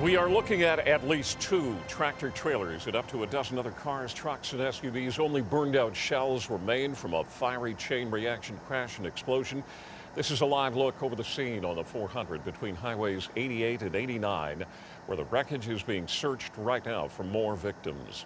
We are looking at least 2 tractor trailers and up to a dozen other cars, trucks, and SUVs. Only burned out shells remain from a fiery chain reaction crash and explosion. This is a live look over the scene on the 400 between highways 88 and 89, where the wreckage is being searched right now for more victims.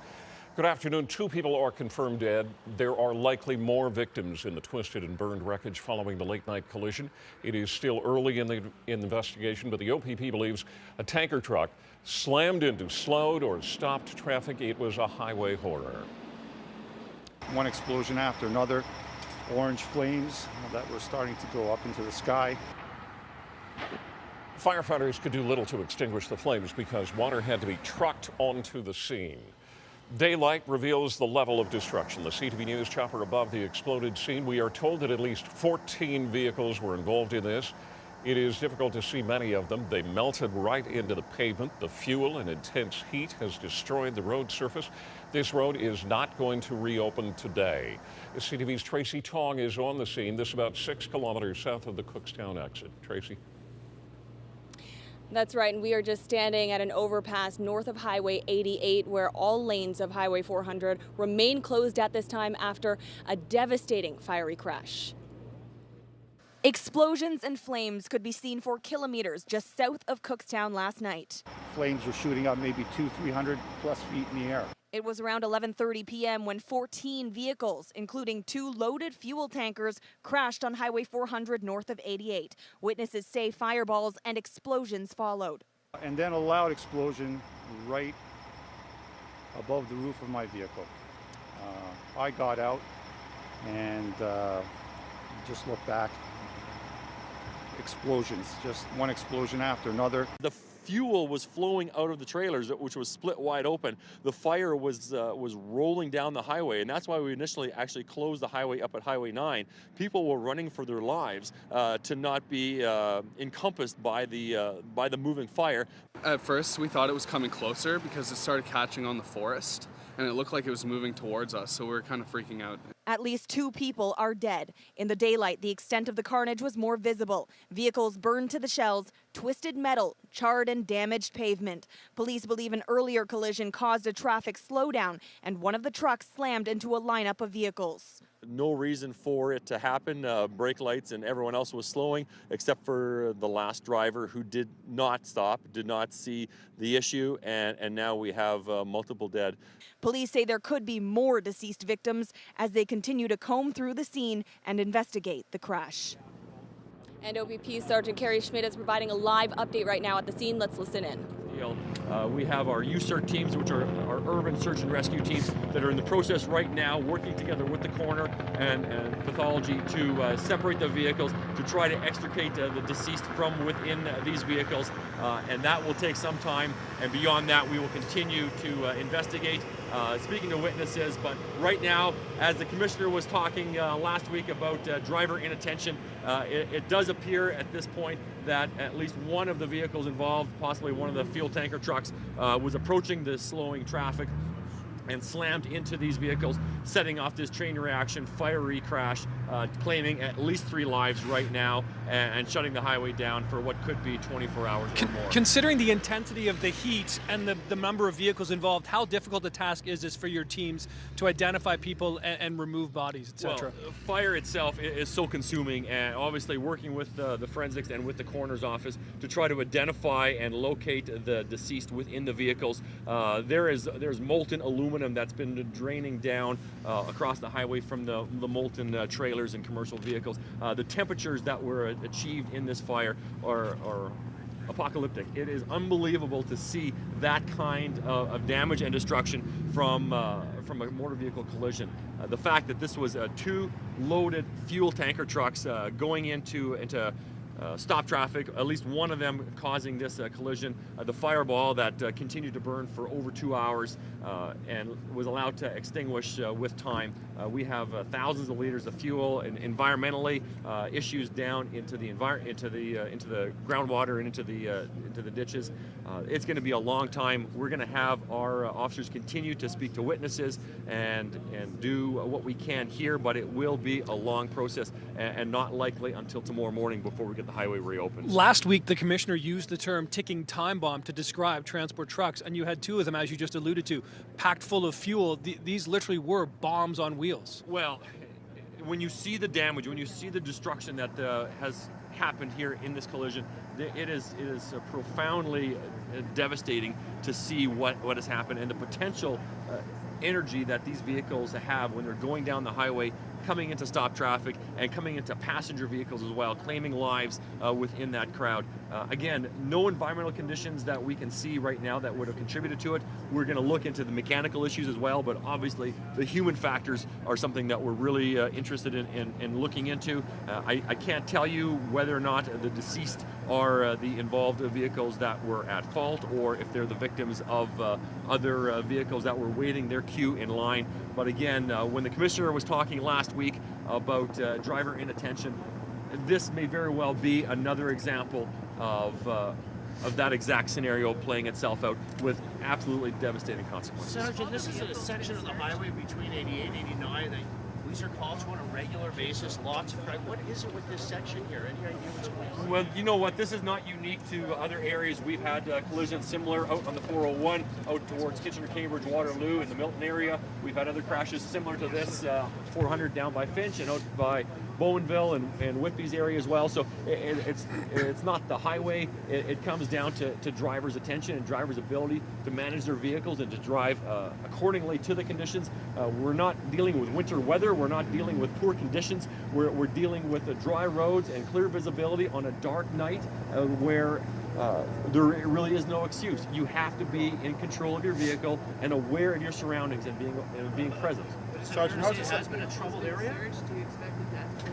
Good afternoon. 2 people are confirmed dead. There are likely more victims in the twisted and burned wreckage following the late-night collision. It is still early in the investigation, but the OPP believes a tanker truck slammed into slowed or stopped traffic. It was a highway horror. One explosion after another, orange flames that were starting to go up into the sky. Firefighters could do little to extinguish the flames because water had to be trucked onto the scene. Daylight reveals the level of destruction. The CTV News chopper above the exploded scene. We are told that at least 14 vehicles were involved in this. It is difficult to see many of them. They melted right into the pavement. The fuel and intense heat has destroyed the road surface. This road is not going to reopen today. The CTV's Tracy Tong is on the scene. This about 6 kilometers south of the Cookstown exit. Tracy. That's right, and we are just standing at an overpass north of Highway 88 where all lanes of Highway 400 remain closed at this time after a devastating fiery crash. Explosions and flames could be seen for kilometers just south of Cookstown last night. Flames were shooting up maybe 200-300 plus feet in the air. It was around 11:30 p.m. when 14 vehicles, including 2 loaded fuel tankers, crashed on Highway 400 north of 88. Witnesses say fireballs and explosions followed. And then a loud explosion right above the roof of my vehicle. I got out and just looked back. Explosions, just one explosion after another. The fuel was flowing out of the trailers, which was split wide open. The fire was rolling down the highway, and that's why we initially actually closed the highway up at Highway 9. People were running for their lives to not be encompassed by the moving fire. At first, we thought it was coming closer because it started catching on the forest, and it looked like it was moving towards us, so we were kind of freaking out. At least 2 people are dead. In the daylight, the extent of the carnage was more visible. Vehicles burned to the shells, twisted metal, charred and damaged pavement. Police believe an earlier collision caused a traffic slowdown, and one of the trucks slammed into a lineup of vehicles. No reason for it to happen. Brake lights and everyone else was slowing, except for the last driver who did not stop, did not see the issue, and now we have multiple dead. Police say there could be more deceased victims as they continue to comb through the scene and investigate the crash. And OPP Sergeant Carrie Schmidt is providing a live update right now at the scene. Let's listen in. We have our USERT teams, which are our urban search and rescue teams that are in the process right now, working together with the coroner and pathology to separate the vehicles, to try to extricate the deceased from within these vehicles. And that will take some time. And beyond that, we will continue to investigate, speaking to witnesses. But right now, as the commissioner was talking last week about driver inattention, it does appear at this point that at least one of the vehicles involved, possibly one of the fuel tanker trucks, was approaching the slowing traffic and slammed into these vehicles, setting off this chain reaction fiery crash, claiming at least 3 lives right now and shutting the highway down for what could be 24 hours or more. Considering the intensity of the heat and the number of vehicles involved, how difficult a task is this for your teams to identify people and remove bodies, etc.? Well, fire itself is so consuming, and obviously working with the forensics and with the coroner's office to try to identify and locate the deceased within the vehicles. There's molten aluminum that's been draining down across the highway from the molten trailers and commercial vehicles. The temperatures that were achieved in this fire are apocalyptic. It is unbelievable to see that kind of damage and destruction from a motor vehicle collision. The fact that this was 2 loaded fuel tanker trucks going into stop traffic, at least one of them causing this collision. The fireball that continued to burn for over 2 hours and was allowed to extinguish with time. We have thousands of liters of fuel and environmentally issues down into the groundwater and into the ditches. It's going to be a long time. We're going to have our officers continue to speak to witnesses and do what we can here, but it will be a long process and not likely until tomorrow morning before we get get the highway reopened. Last week, the commissioner used the term ticking time bomb to describe transport trucks, and you had two of them, as you just alluded to, packed full of fuel. These literally were bombs on wheels. Well, when you see the damage, when you see the destruction that has happened here in this collision, it is profoundly devastating to see what has happened, and the potential energy that these vehicles have when they're going down the highway, coming into stop traffic and coming into passenger vehicles as well, claiming lives within that crowd. Again, no environmental conditions that we can see right now that would have contributed to it. We're going to look into the mechanical issues as well, but obviously the human factors are something that we're really interested in looking into. I can't tell you whether or not the deceased are the involved vehicles that were at fault, or if they're the victims of other vehicles that were waiting their queue in line. But again, when the commissioner was talking last week about driver inattention, this may very well be another example of that exact scenario playing itself out with absolutely devastating consequences. Sergeant, this is a section of the highway between 88 and 89 that police are called to on a regular basis. Lots of crime. What is it with this section here? Any idea what's going on? Well, you know what? This is not unique to other areas. We've had collisions similar out on the 401, out towards Kitchener, Cambridge, Waterloo, in the Milton area. We've had other crashes similar to this, 400 down by Finch and out by Bowenville and Whitby's area as well. So it's not the highway. It comes down to drivers' attention and drivers' ability to manage their vehicles and to drive accordingly to the conditions. We're not dealing with winter weather. We're not dealing with poor conditions. We're dealing with the dry roads and clear visibility on a dark night where there really is no excuse. You have to be in control of your vehicle and aware of your surroundings and being present. Sergeant, it has been a troubled area. Do you expect that toll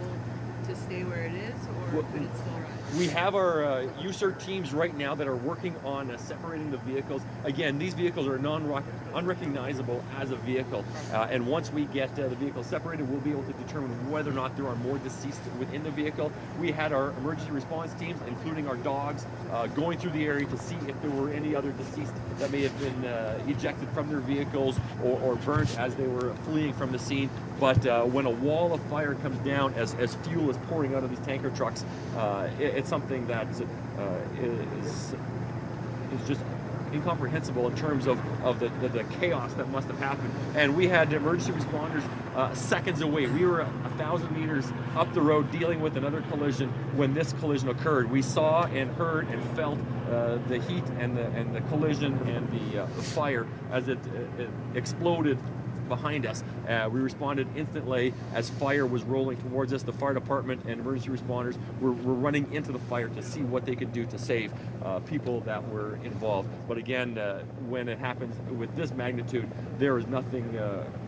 to stay where it is, or could it still rise? We have our USERT teams right now that are working on separating the vehicles. Again, these vehicles are unrecognizable as a vehicle, and once we get the vehicles separated, we'll be able to determine whether or not there are more deceased within the vehicle. We had our emergency response teams, including our dogs, going through the area to see if there were any other deceased that may have been ejected from their vehicles or burnt as they were fleeing from the scene. But when a wall of fire comes down as fuel is pouring out of these tanker trucks, it's something that is just incomprehensible in terms of the chaos that must have happened. And we had emergency responders seconds away. We were 1,000 meters up the road dealing with another collision when this collision occurred. We saw and heard and felt the heat and the collision and the fire as it exploded behind us. We responded instantly as fire was rolling towards us. The fire department and emergency responders were running into the fire to see what they could do to save people that were involved. But again, when it happens with this magnitude, there is nothing,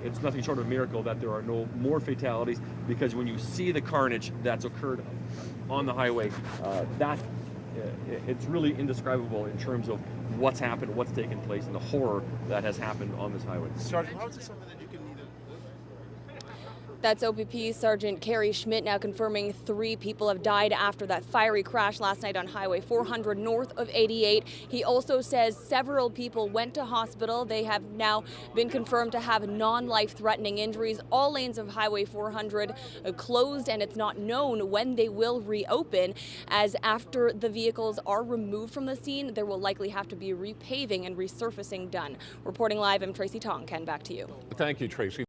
it's nothing short of a miracle that there are no more fatalities, because when you see the carnage that's occurred on the highway, it's really indescribable in terms of what's happened, what's taken place, and the horror that has happened on this highway. Sergeant, how is this something that you can either... That's OPP Sergeant Carrie Schmidt now confirming 3 people have died after that fiery crash last night on Highway 400 north of 88. He also says several people went to hospital. They have now been confirmed to have non-life-threatening injuries. All lanes of Highway 400 closed, and it's not known when they will reopen, as after the vehicles are removed from the scene, there will likely have to be repaving and resurfacing done. Reporting live, I'm Tracy Tong. Ken, back to you. Thank you, Tracy.